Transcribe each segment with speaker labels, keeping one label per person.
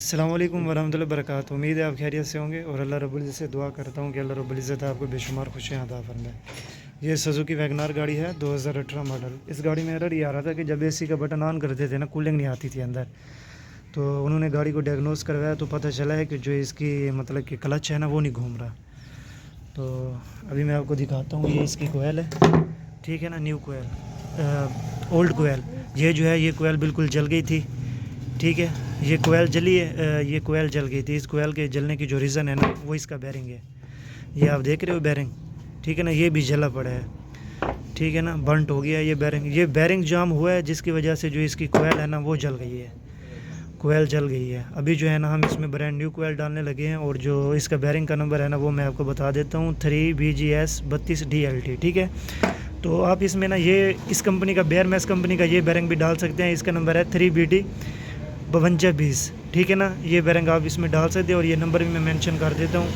Speaker 1: अस्सलाम वालेकुम वरहमतुल्लाहि वबरकातुहू। उम्मीद है आप खैरियत से होंगे और अल्लाह रब्बुल इज़्ज़त से दुआ करता हूँ कि अल्लाह रब्बुल इज़्ज़त आपको बेशुमार खुशियाँ अता फरमाए। ये सुजुकी वैगनार गाड़ी है 2018 मॉडल। इस गाड़ी में एरर ये आ रहा था कि जब एसी का बटन ऑन करते थे ना, कूलिंग नहीं आती थी अंदर। तो उन्होंने गाड़ी को डायग्नोस करवाया तो पता चला है कि जो इसकी मतलब कि क्लच है ना, वो नहीं घूम रहा। तो अभी मैं आपको दिखाता हूँ, ये इसकी कोयल है, ठीक है ना, न्यू कोयल, ओल्ड कोयल। ये जो है ये कोयल बिल्कुल जल गई थी, ठीक है। ये कोयल जली है, ये कोयल जल गई थी। इस कोयल के जलने की जो रीज़न है ना, वो इसका बैरिंग है। ये आप देख रहे हो बैरिंग, ठीक है ना, ये भी जला पड़ा है, ठीक है ना, बंट हो गया ये बैरिंग। ये बैरिंग जाम हुआ है जिसकी वजह से जो इसकी कोयल है ना, वो जल गई है, कोयल जल गई है। अभी जो है ना हम इसमें ब्रांड न्यू कोयल डालने लगे हैं और जो इसका बैरिंग का नंबर है ना, वो मैं आपको बता देता हूँ, 3BGS32DLT, ठीक है। तो आप इसमें ना ये इस कंपनी का बेयरमैस कंपनी का ये बैरिंग भी डाल सकते हैं। इसका नंबर है 3BD5220, ठीक है ना। ये बैरिंग आप इसमें डाल सकते हैं और ये नंबर भी मैं मेंशन कर देता हूँ,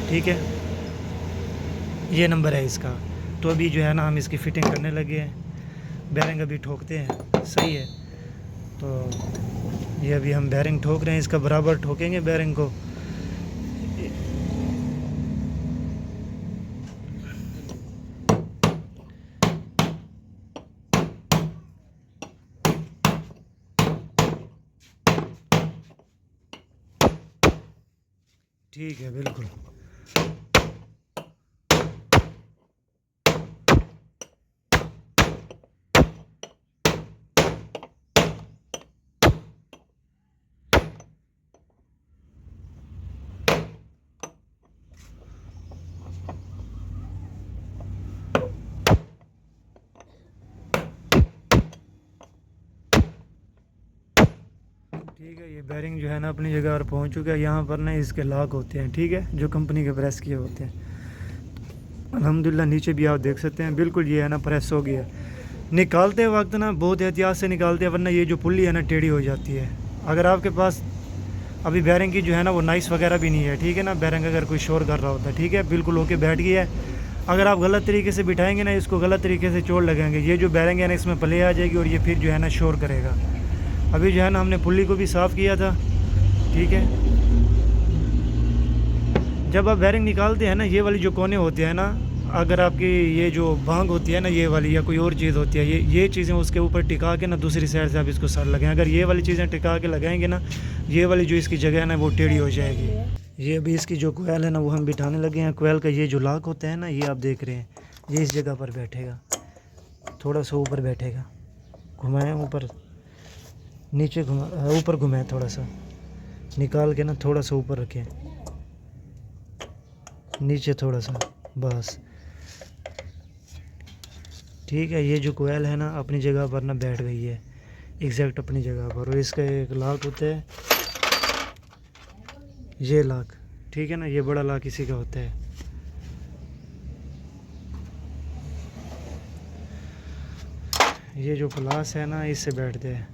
Speaker 1: ठीक है। ये नंबर है इसका। तो अभी जो है ना हम इसकी फ़िटिंग करने लगे हैं, बैरिंग अभी ठोकते हैं, सही है। तो ये अभी हम बैरिंग ठोक रहे हैं, इसका बराबर ठोकेंगे बैरिंग को। ठीक है, बिल्कुल। ठीक है, ये बैरिंग जो है ना अपनी जगह पर पहुंच चुका है। यहाँ पर ना इसके लॉक होते हैं, ठीक है, जो कंपनी के प्रेस किए होते हैं। अल्हम्दुलिल्लाह नीचे भी आप देख सकते हैं, बिल्कुल ये है ना प्रेस हो गया। निकालते वक्त ना बहुत एहतियात से निकालते हैं, वरना ये जो पुल्ली है ना टेढ़ी हो जाती है। अगर आपके पास अभी बैरिंग की जो है ना वो नाइस वगैरह भी नहीं है, ठीक है ना, बैरिंग अगर कोई शोर कर रहा होता है, ठीक है, बिल्कुल होके बैठ गया है। अगर आप गलत तरीके से बिठाएंगे ना, इसको गलत तरीके से चोट लगेंगे, ये जो बैरिंग है ना इसमें प्ले आ जाएगी और ये फिर जो है ना शोर करेगा। अभी जो है ना हमने पुल्ली को भी साफ़ किया था, ठीक है। जब आप बैरिंग निकालते हैं ना, ये वाली जो कोने होते हैं ना, अगर आपकी ये जो भांग होती है ना, ये वाली या कोई और चीज़ होती है, ये चीज़ें उसके ऊपर टिका के ना दूसरी साइड से आप इसको सर लगाएं। अगर ये वाली चीज़ें टिका के लगाएंगे ना, ये वाली जो इसकी जगह है ना वो टेढ़ी हो जाएगी। ये अभी इसकी जो कोयल है ना वो हम बिठाने लगे हैं। कोयल का ये जो लॉक होता है ना, ये आप देख रहे हैं, ये इस जगह पर बैठेगा, थोड़ा सा ऊपर बैठेगा, घुमाएँ ऊपर नीचे, ऊपर घुमाएँ, थोड़ा सा निकाल के ना थोड़ा सा ऊपर रखें, नीचे थोड़ा सा, बस ठीक है। ये जो कोयल है ना अपनी जगह पर ना बैठ गई है, एग्जैक्ट अपनी जगह पर। और इसका एक लॉक होता है, ये लॉक, ठीक है ना, ये बड़ा लॉक इसी का होता है। ये जो प्लास है ना इससे बैठते हैं।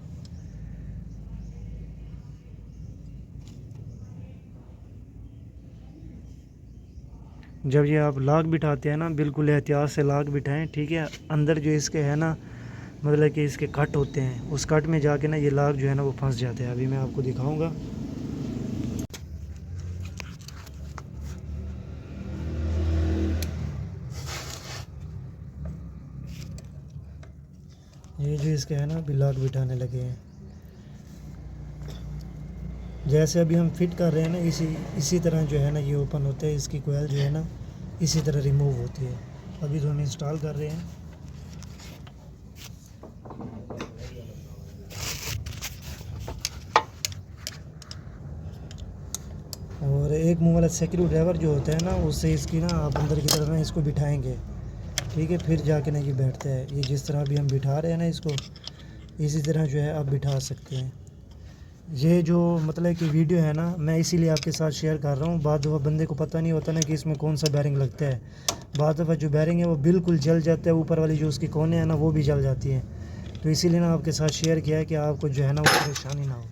Speaker 1: जब ये आप लॉक बिठाते हैं ना, बिल्कुल एहतियात से लॉक बिठाएं, ठीक है। अंदर जो इसके है ना, मतलब कि इसके कट होते हैं, उस कट में जाके ना ये लॉक जो है ना वो फंस जाते हैं। अभी मैं आपको दिखाऊंगा। ये जो इसके है ना अभी लॉक बिठाने लगे हैं। जैसे अभी हम फिट कर रहे हैं ना, इसी तरह जो है ना ये ओपन होते हैं। इसकी कोयल जो है ना इसी तरह रिमूव होती है। अभी तो हम इंस्टॉल कर रहे हैं। और एक मुँह वाला स्क्रू ड्राइवर जो होता है ना, उससे इसकी ना आप अंदर की तरफ ना इसको बिठाएंगे, ठीक है, फिर जाके ना ये बैठता है। ये जिस तरह अभी हम बिठा रहे हैं ना इसको, इसी तरह जो है आप बिठा सकते हैं। ये जो मतलब कि वीडियो है ना, मैं इसीलिए आपके साथ शेयर कर रहा हूँ। बाद दफ़ा बंदे को पता नहीं होता ना कि इसमें कौन सा बैरिंग लगता है। बाद दफ़ा जो बैरिंग है वो बिल्कुल जल जाता है, ऊपर वाली जो उसकी कोने हैं ना वो भी जल जाती हैं। तो इसीलिए ना आपके साथ शेयर किया है कि आपको जो है ना वो परेशानी ना हो।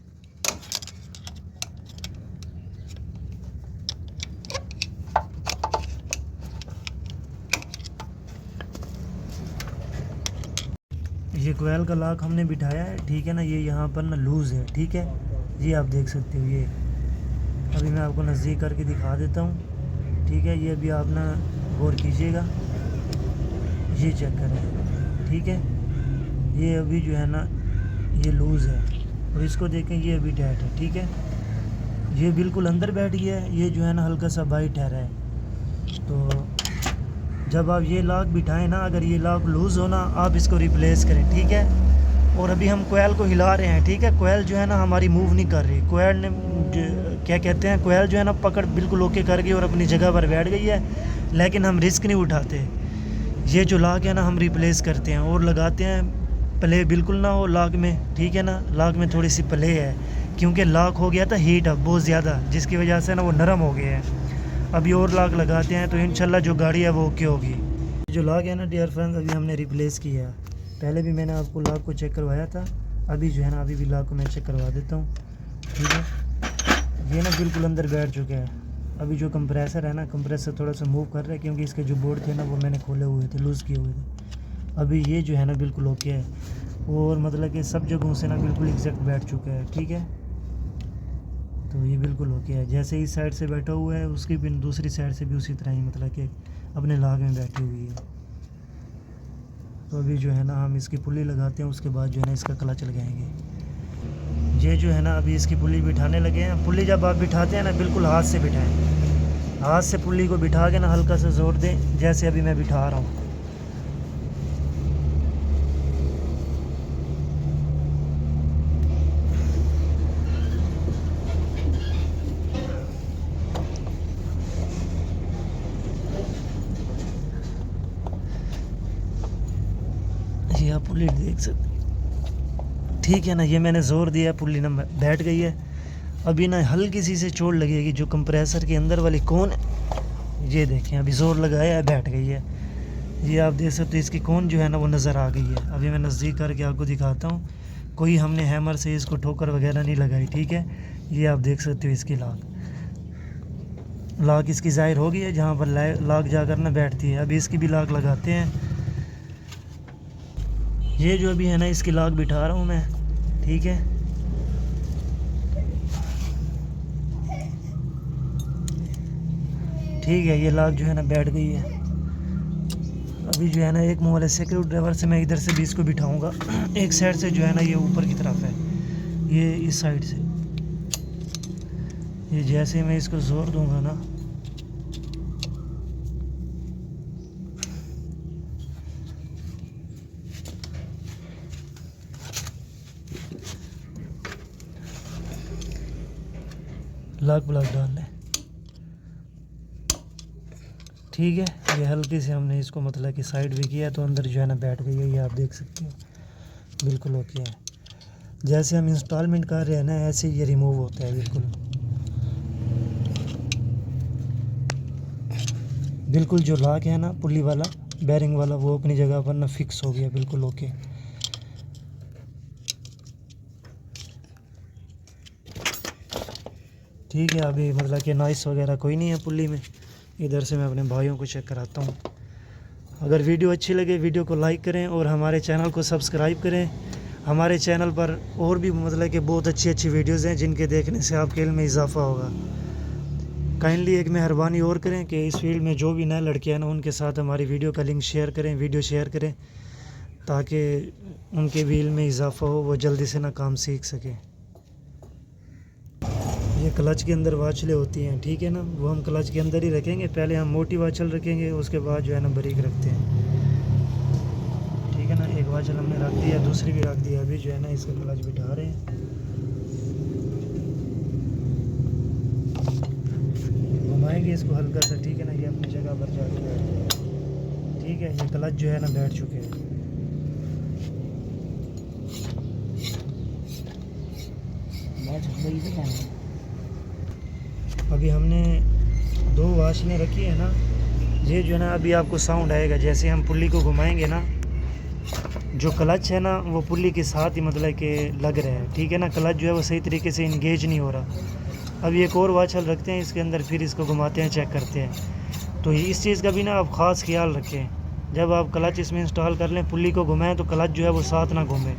Speaker 1: ये कोयल का लॉक हमने बिठाया है, ठीक है ना। ये यहाँ पर ना लूज़ है, ठीक है, ये आप देख सकते हो। ये अभी मैं आपको नज़दीक करके दिखा देता हूँ, ठीक है। ये अभी आप ना गौर कीजिएगा, ये चेक करें, ठीक है। ये अभी जो है ना ये लूज़ है, और इसको देखें ये अभी टाइट है, ठीक है। ये बिल्कुल अंदर बैठ गया है, ये जो है ना हल्का सा बाहर ठहरा है। तो जब आप ये लॉक बिठाएं ना, अगर ये लॉक लूज़ हो ना, आप इसको रिप्लेस करें, ठीक है। और अभी हम कोयल को हिला रहे हैं, ठीक है। कोयल जो है ना हमारी मूव नहीं कर रही, कोयल ने क्या कहते हैं, कोयल जो है ना पकड़ बिल्कुल ओके कर गई और अपनी जगह पर बैठ गई है, लेकिन हम रिस्क नहीं उठाते। ये जो लॉक है ना हम रिप्लेस करते हैं और लगाते हैं प्ले बिल्कुल ना हो लॉक में, ठीक है ना। लॉक में थोड़ी सी प्ले है, क्योंकि लॉक हो गया था हीट अब बहुत ज़्यादा, जिसकी वजह से ना वो नरम हो गया है। अभी और लॉक लगाते हैं तो इंशाल्लाह जो गाड़ी है वो ओके होगी। जो लॉक है ना डियर फ्रेंड्स, अभी हमने रिप्लेस किया है। पहले भी मैंने आपको लॉक को चेक करवाया था, अभी जो है ना अभी भी लॉक को मैं चेक करवा देता हूँ, ठीक है। ये ना बिल्कुल अंदर बैठ चुका है। अभी जो कंप्रेसर है ना, कंप्रेसर थोड़ा सा मूव कर रहा है, क्योंकि इसके जो बोर्ड थे ना वो मैंने खोले हुए थे, लूज़ किए हुए थे। अभी ये जो है ना बिल्कुल ओके है, और मतलब कि सब जगहों से ना बिल्कुल एग्जैक्ट बैठ चुका है, ठीक है। तो ये बिल्कुल ओके है। जैसे इस साइड से बैठा हुआ है, उसकी भी दूसरी साइड से भी उसी तरह ही मतलब कि अपने लॉक में बैठी हुई है। तो अभी जो है ना हम इसकी पुली लगाते हैं, उसके बाद जो है ना इसका क्लच लगाएंगे। ये जो है ना अभी इसकी पुली बिठाने लगे हैं। पुली जब आप बिठाते हैं ना बिल्कुल हाथ से बिठाएं, हाथ से पुली को बिठा के ना हल्का सा जोर दें, जैसे अभी मैं बिठा रहा हूँ। ये आप पुली देख सकते हैं, ठीक है ना। ये मैंने ज़ोर दिया, पुली ना बैठ गई है। अभी ना हल्की सी से चोट लगेगी, जो कंप्रेसर के अंदर वाली कौन है, ये देखें अभी ज़ोर लगाया है, बैठ गई है। ये आप देख सकते हो, इसकी कौन जो है ना वो नज़र आ गई है। अभी मैं नज़दीक करके आपको दिखाता हूँ, कोई हमने हैमर से इसको ठोकर वगैरह नहीं लगाई, ठीक है। ये आप देख सकते हो इसकी लॉक इसकी ज़ाहिर हो गई है, जहाँ पर लॉक जाकर ना बैठती है। अभी इसकी भी लॉक लगाते हैं। ये जो अभी है ना इसकी लॉक बिठा रहा हूँ मैं, ठीक है। ठीक है, ये लॉक जो है ना बैठ गई है। अभी जो है ना एक मोबाइल स्क्रू ड्राइवर से मैं इधर से भी इसको बिठाऊंगा। एक साइड से जो है ना ये ऊपर की तरफ है, ये इस साइड से। ये जैसे मैं इसको जोर दूंगा ना, लॉक ब्लॉक डाल लें, ठीक है। ये हल्के से हमने इसको मतलब कि साइड भी किया तो अंदर जो है ना बैठ गई है। ये आप देख सकते हो बिल्कुल ओके है। जैसे हम इंस्टॉलमेंट कर रहे हैं ना, ऐसे ये रिमूव होता है बिल्कुल। जो लॉक है ना पुली वाला, बैरिंग वाला, वो अपनी जगह पर ना फिक्स हो गया, बिल्कुल ओके। ठीक है, अभी मतलब कि नॉइस वगैरह कोई नहीं है पुली में। इधर से मैं अपने भाइयों को चेक कराता हूँ। अगर वीडियो अच्छी लगे वीडियो को लाइक करें और हमारे चैनल को सब्सक्राइब करें। हमारे चैनल पर और भी मतलब कि बहुत अच्छी अच्छी वीडियोज़ हैं, जिनके देखने से आपके इल्म में इजाफ़ा होगा। काइंडली एक मेहरबानी और करें कि इस फील्ड में जो भी नए लड़के हैं ना, उनके साथ हमारी वीडियो का लिंक शेयर करें, वीडियो शेयर करें, ताकि उनके भी इल्म में इजाफ़ा हो, वो जल्दी से ना काम सीख सकें। ये क्लच के अंदर वाचलें होती हैं, ठीक है ना, वो हम क्लच के अंदर ही रखेंगे। पहले हम मोटी वाचल रखेंगे, उसके बाद जो है ना बारीक रखते हैं, ठीक है ना। एक वाचल हमने रख दिया, दूसरी भी रख दिया। अभी जो है ना इसका क्लच बिठा रहे हैं, घुमाएंगे इसको हल्का सा, ठीक है ना। ये अपनी जगह पर जाके बैठ, ठीक है। ये क्लच जो है ना बैठ चुके हैं। अभी हमने 2 वाशलें रखी है ना, ये जो है ना अभी आपको साउंड आएगा जैसे हम पुल्ली को घुमाएंगे ना। जो क्लच है ना वो पुल्ली के साथ ही मतलब कि लग रहा है, ठीक है ना। क्लच जो है वो सही तरीके से इंगेज नहीं हो रहा। अभी एक और वाचल रखते हैं इसके अंदर, फिर इसको घुमाते हैं, चेक करते हैं। तो इस चीज़ का भी ना आप ख़ास ख्याल रखें, जब आप क्लच इसमें इंस्टॉल कर लें, पुल्ली को घुमाएं तो क्लच जो है वो साथ ना घूमे,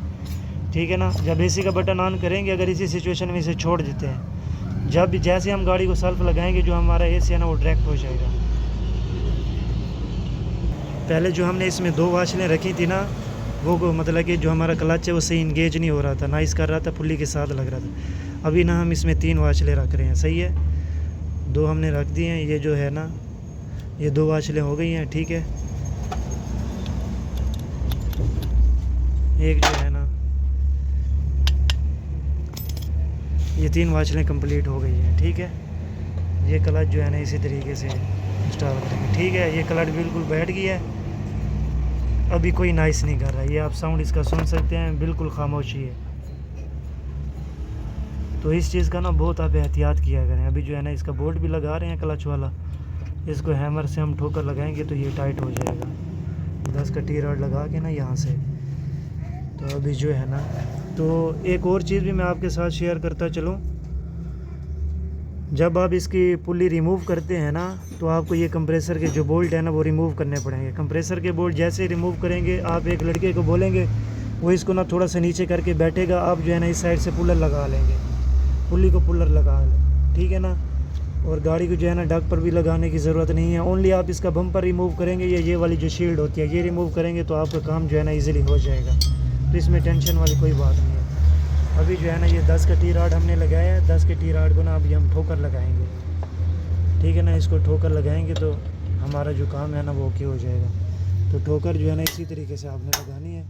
Speaker 1: ठीक है ना। जब एसी का बटन ऑन करेंगे, अगर इसी सिचुएशन में इसे छोड़ देते हैं, जब जैसे हम गाड़ी को सेल्फ लगाएंगे जो हमारा एसी है ना वो डायरेक्ट हो जाएगा। पहले जो हमने इसमें 2 वाशलें रखी थी ना, वो मतलब कि जो हमारा क्लच है वो सही इंगेज नहीं हो रहा था, ना इस कर रहा था, पुल्ली के साथ लग रहा था। अभी ना हम इसमें 3 वाशलें रख रहे हैं, सही है। 2 हमने रख दिए हैं, ये जो है ना ये 2 वाशलें हो गई हैं, ठीक है। एक जो है ना ये 3 वाशलें कंप्लीट हो गई हैं, ठीक है। ये क्लच जो है ना इसी तरीके से इंस्टॉल करेंगे, ठीक है। ये क्लच बिल्कुल बैठ गई है, अभी कोई नॉइस नहीं कर रहा है, ये आप साउंड इसका सुन सकते हैं, बिल्कुल खामोशी है। तो इस चीज़ का ना बहुत आप एहतियात किया करें। अभी जो है ना इसका बोल्ट भी लगा रहे हैं क्लच वाला, इसको हैमर से हम ठोकर लगाएंगे तो ये टाइट हो जाएगा 10 का टी रॉड लगा के ना यहाँ से। तो अभी जो है ना, तो एक और चीज़ भी मैं आपके साथ शेयर करता चलूँ। जब आप इसकी पुल्ली रिमूव करते हैं ना, तो आपको ये कंप्रेसर के जो बोल्ट है ना वो रिमूव करने पड़ेंगे। कंप्रेसर के बोल्ट जैसे रिमूव करेंगे, आप एक लड़के को बोलेंगे वो इसको ना थोड़ा सा नीचे करके बैठेगा, आप जो है ना इस साइड से पुलर लगा लेंगे, पुल्ली को पुलर लगा लें, ठीक है ना। और गाड़ी को जो है ना डग पर भी लगाने की ज़रूरत नहीं है, ओनली आप इसका बम्पर रिमूव करेंगे या ये वाली जो शील्ड होती है ये रिमूव करेंगे तो आपका काम जो है ना ईज़िली हो जाएगा। तो इसमें टेंशन वाली कोई बात नहीं है। अभी जो है ना ये 10 का टी रॉड हमने लगाया है, 10 के टी रॉड को ना अभी हम ठोकर लगाएंगे, ठीक है ना। इसको ठोकर लगाएंगे तो हमारा जो काम है ना वो ओके हो जाएगा। तो ठोकर जो है ना इसी तरीके से आपने लगानी है,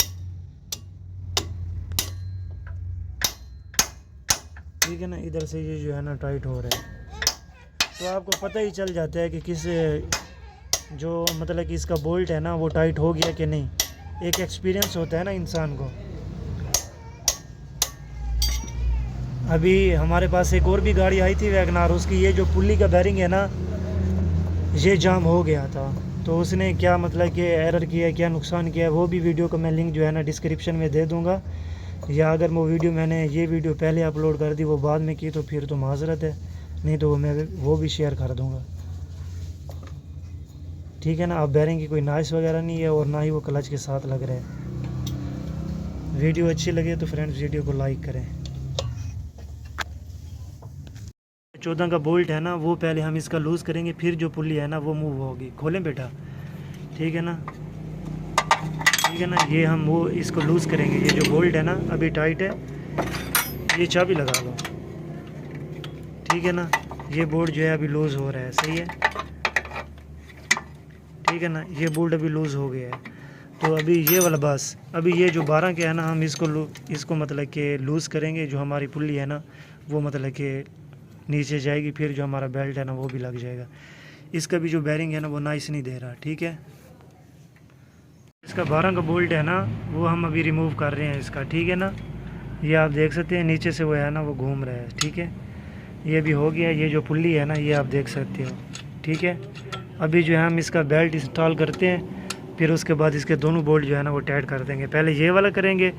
Speaker 1: ठीक है ना। इधर से ये जो है ना टाइट हो रहा है, तो आपको पता ही चल जाता है कि किस जो मतलब कि इसका बोल्ट है ना वो टाइट हो गया कि नहीं। एक एक्सपीरियंस होता है ना इंसान को। अभी हमारे पास एक और भी गाड़ी आई थी वैगनार, उसकी ये जो पुल्ली का बैरिंग है ना ये जाम हो गया था, तो उसने क्या मतलब कि एरर किया है, क्या नुकसान किया है, वो भी वीडियो का मैं लिंक जो है ना डिस्क्रिप्शन में दे दूंगा। या अगर मैंने ये वीडियो पहले अपलोड कर दी वो बाद में की तो फिर तो माजरत है, नहीं तो मैं वो भी शेयर कर दूंगा, ठीक है ना। अब बैरिंग की कोई नॉइस वगैरह नहीं है और ना ही वो क्लच के साथ लग रहा है। वीडियो अच्छी लगे तो फ्रेंड्स वीडियो को लाइक करें। 14 का बोल्ट है ना वो पहले हम इसका लूज़ करेंगे, फिर जो पुल्ली है ना वो मूव होगी। खोलें बेटा, ठीक है ना, ठीक है ना। ये हम वो इसको लूज़ करेंगे। ये जो बोल्ट है ना अभी टाइट है, ये चाबी लगा लो, ठीक है ना। ये बोल्ट जो है अभी लूज़ हो रहा है, सही है, ठीक है ना। ये बोल्ट अभी लूज़ हो गया है, तो अभी ये वाला बस अभी ये जो 12 के है ना हम इसको मतलब कि लूज़ करेंगे। जो हमारी पुल्ली है ना वो मतलब कि नीचे जाएगी, फिर जो हमारा बेल्ट है ना वो भी लग जाएगा। इसका भी जो बैरिंग है ना वो नाइस नहीं दे रहा, ठीक है। इसका 12 का बोल्ट है ना वो हम अभी रिमूव कर रहे हैं इसका, ठीक है ना। ये आप देख सकते हैं नीचे से वो है ना वो घूम रहा है, ठीक है। ये भी हो गया। ये जो पुल्ली है ना ये आप देख सकते हो, ठीक है। अभी जो है हम इसका बेल्ट इंस्टॉल करते हैं, फिर उसके बाद इसके दोनों बोल्ट जो है ना वो टाइट कर देंगे। पहले ये वाला करेंगे,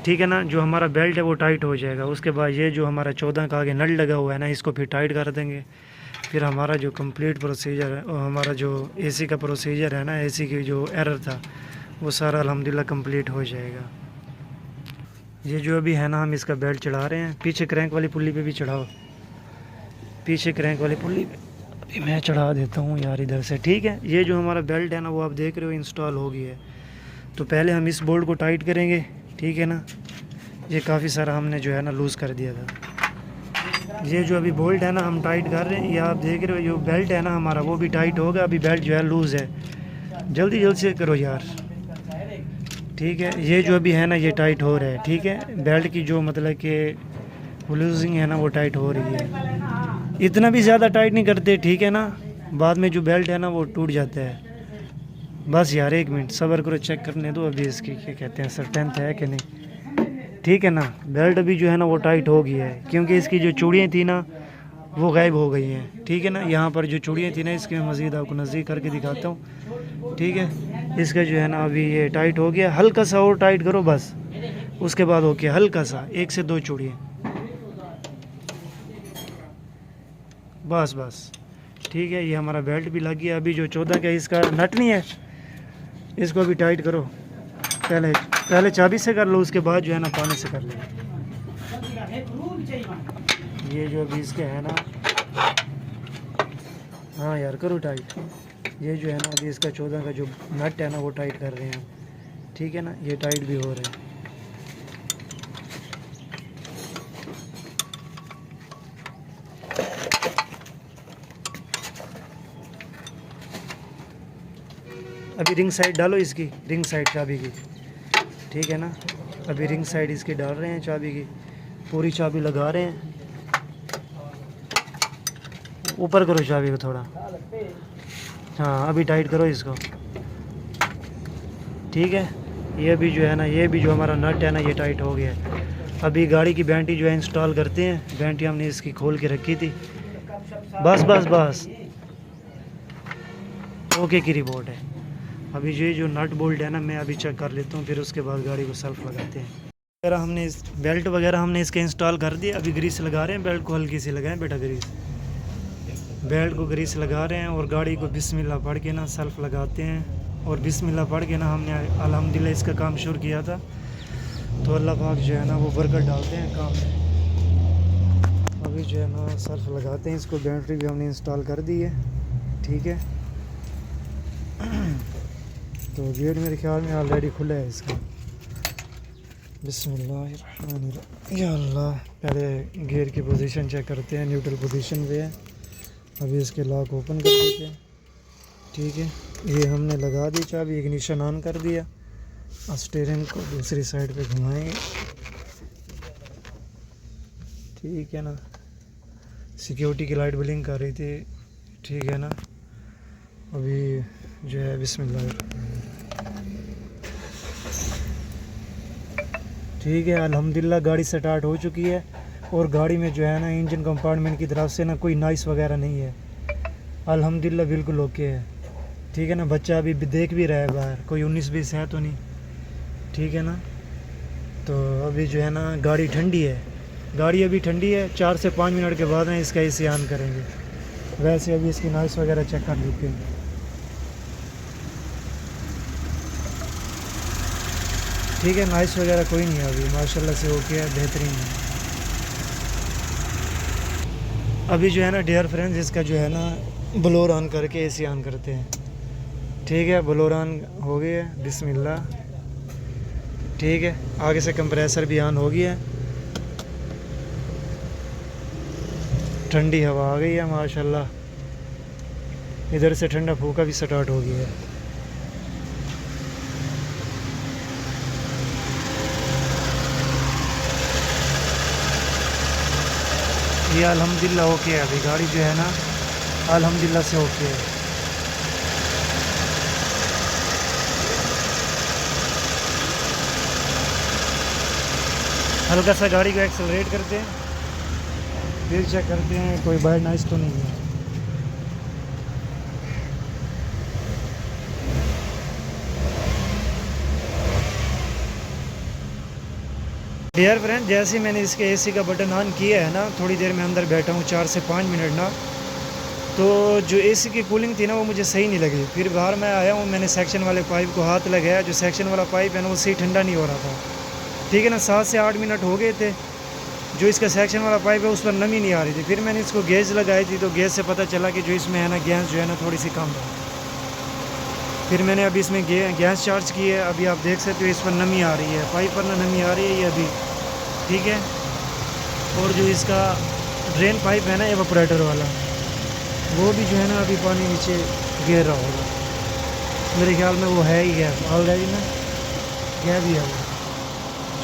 Speaker 1: ठीक है ना। जो हमारा बेल्ट है वो टाइट हो जाएगा, उसके बाद ये जो हमारा 14 का आगे नट लगा हुआ है ना इसको फिर टाइट कर देंगे। फिर हमारा जो कंप्लीट प्रोसीजर है और हमारा जो एसी का प्रोसीजर है ना, एसी की जो एरर था वो सारा अल्हम्दुलिल्लाह कंप्लीट हो जाएगा। ये जो अभी है ना हम इसका बेल्ट चढ़ा रहे हैं। पीछे क्रैंक वाली पुल्ली पे भी चढ़ाओ, पीछे क्रैंक वाली पुल्ली पे अभी मैं चढ़ा देता हूँ यार इधर से, ठीक है। ये जो हमारा बेल्ट है ना वो आप देख रहे हो इंस्टॉल हो गया है। तो पहले हम इस बोल्ट को टाइट करेंगे, ठीक है ना। ये काफ़ी सारा हमने जो है ना लूज़ कर दिया था। ये जो अभी बोल्ट है ना हम टाइट कर रहे हैं, ये आप देख रहे हो। जो बेल्ट है ना हमारा वो भी टाइट होगा। अभी बेल्ट जो है लूज़ है, जल्दी से करो यार, ठीक है। ये जो अभी है ना ये टाइट हो रहा है, ठीक है। बेल्ट की जो मतलब कि लूजिंग है ना वो टाइट हो रही है। इतना भी ज़्यादा टाइट नहीं करते, ठीक है ना, बाद में जो बेल्ट है ना वो टूट जाता है। बस यार 1 मिनट सब्र करो, चेक करने दो अभी इसकी क्या कहते हैं स्ट्रेंथ है कि नहीं, ठीक है ना। बेल्ट अभी जो है ना वो टाइट हो गई है, क्योंकि इसकी जो चूड़ियाँ थी ना वो गायब हो गई हैं, ठीक है ना। यहाँ पर जो चूड़ियाँ थी ना इसकी मैं मज़ीद आपको नज़दीक करके दिखाता हूँ, ठीक है। इसका जो है ना अभी ये टाइट हो गया। हल्का सा और टाइट करो बस, उसके बाद ओके। हल्का सा 1 से 2 चूड़ियाँ, बस, ठीक है। ये हमारा बेल्ट भी लग गया। अभी जो 14 का इसका नट नहीं है इसको भी टाइट करो। पहले पहले चाबी से कर लो, उसके बाद जो है ना पानी से कर लो। ये जो अभी इसके है ना, हाँ यार करो टाइट। ये जो है ना अभी इसका 14 का जो नट है ना वो टाइट कर रहे हैं, ठीक है ना, ये टाइट भी हो रहे हैं। अभी रिंग साइड डालो इसकी, रिंग साइड चाबी की, ठीक है ना। अभी रिंग साइड इसकी डाल रहे हैं चाबी की, पूरी चाबी लगा रहे हैं। ऊपर करो चाबी को थोड़ा, हाँ अभी टाइट करो इसको, ठीक है। ये अभी जो है ना, ये भी जो हमारा नट है ना ये टाइट हो गया है। अभी गाड़ी की बैटरी जो है इंस्टॉल करते हैं। बैटरी हमने इसकी खोल के रखी थी। बस बस बस, ओके की रिपोर्ट है। अभी जो नट बोल्ट है ना मैं अभी चेक कर लेता हूँ, फिर उसके बाद गाड़ी को सेल्फ लगाते हैं। वगैरह हमने इस बेल्ट वगैरह हमने इसके इंस्टॉल कर दिया। अभी ग्रीस लगा रहे हैं, बेल्ट को हल्की सी लगाएं बेटा, ग्रीस, बेल्ट को ग्रीस लगा रहे हैं और गाड़ी को बिस्मिल्लाह पढ़ के ना सेल्फ लगाते हैं। और बिस्मिल्लाह पढ़ के ना हमने अल्हम्दुलिल्लाह इसका काम शुरू किया था, तो अल्लाह पाक जो है ना वो बरकत डालते हैं काम में। अभी जो है ना सेल्फ लगाते हैं इसको। बैटरी भी हमने इंस्टॉल कर दी है, ठीक है। तो गेट मेरे ख्याल में ऑलरेडी खुला है इसका। बिस्मिल्लाह या अल्लाह। पहले गियर की पोजीशन चेक करते हैं, न्यूट्रल पोजीशन पे है। अभी इसके लॉक ओपन कर देते हैं, ठीक है। ये हमने लगा दी चाबी, इग्निशन ऑन कर दिया। स्टीयरिंग को दूसरी साइड पे घुमाएंगे, ठीक है ना। सिक्योरिटी की लाइट ब्लिंक कर रही थी, ठीक है ना। अभी जो है बिस्मिल्लाह, ठीक है। अल्हम्दुलिल्लाह गाड़ी स्टार्ट हो चुकी है और गाड़ी में जो है ना इंजन कंपार्टमेंट की तरफ से ना कोई नॉइस वगैरह नहीं है। अल्हम्दुलिल्लाह बिल्कुल ओके है, ठीक है ना। बच्चा अभी देख भी रहा है बाहर, कोई 19-20 है तो नहीं, ठीक है ना। तो अभी जो है ना गाड़ी ठंडी है, गाड़ी अभी ठंडी है। 4 से 5 मिनट के बाद ना इसका एसी ऑन करेंगे। वैसे अभी इसकी नॉइस वगैरह चेक कर लेते हैं, ठीक है। नॉइस वगैरह कोई नहीं है अभी, माशाल्लाह से ओके है, बेहतरीन है। अभी जो है ना डियर फ्रेंड्स इसका जो है ना ब्लोअर ऑन करके एसी ऑन करते हैं, ठीक है। ब्लोअर ऑन हो गया है, बिस्मिल्लाह, ठीक है। आगे से कंप्रेसर भी ऑन हो गया है। ठंडी हवा आ गई है माशाल्लाह। इधर से ठंडा फूका भी स्टार्ट हो गया है। ये अल्हम्दुलिल्लाह ओके है। अभी गाड़ी जो है ना अल्हम्दुलिल्लाह से ओके है। हल्का सा गाड़ी को एक्सेलरेट करते हैं, फिर चेक करते हैं कोई बाहर नॉइस तो नहीं है। डियर फ्रेंड, जैसे ही मैंने इसके एसी का बटन ऑन किया है ना, थोड़ी देर में अंदर बैठा हूँ 4 से 5 मिनट ना, तो जो एसी की कूलिंग थी ना वो मुझे सही नहीं लगी। फिर बाहर मैं आया हूँ, मैंने सेक्शन वाले पाइप को हाथ लगाया। जो सेक्शन वाला पाइप है ना वो सही ठंडा नहीं हो रहा था, ठीक है ना। 7 से 8 मिनट हो गए थे, जो इसका सेक्शन वाला पाइप है उस पर नमी नहीं आ रही थी। फिर मैंने इसको गैस लगाई थी, तो गैस से पता चला कि जो इसमें है ना गैस जो है ना थोड़ी सी कम है। फिर मैंने अभी इसमें गैस चार्ज की है। अभी आप देख सकते हो इस पर नमी आ रही है, पाइप पर ना नमी आ रही है ये अभी, ठीक है। और जो इसका ड्रेन पाइप है ना एवापोरेटर वाला, वो भी जो है ना अभी पानी नीचे गिर रहा होगा, मेरे ख्याल में वो है ही गैस ऑलरेडी ना, गैस भी है वो।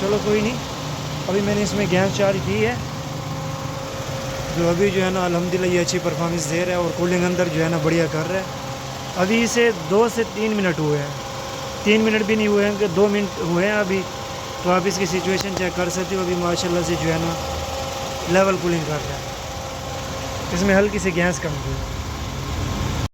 Speaker 1: चलो कोई नहीं, अभी मैंने इसमें गैस चार्ज की है, जो अभी जो है ना अल्हम्दुलिल्लाह ये अच्छी परफॉर्मेंस दे रहा है और कूलिंग अंदर जो है ना बढ़िया कर रहा है। अभी इसे 2 से 3 मिनट हुए हैं, 3 मिनट भी नहीं हुए हैं कि 2 मिनट हुए हैं अभी। तो आप इसकी सिचुएशन चेक कर सकते हो। अभी माशाल्लाह से जो है ना लेवल कूलिंग कर रहा है, इसमें हल्की सी गैस कम थी।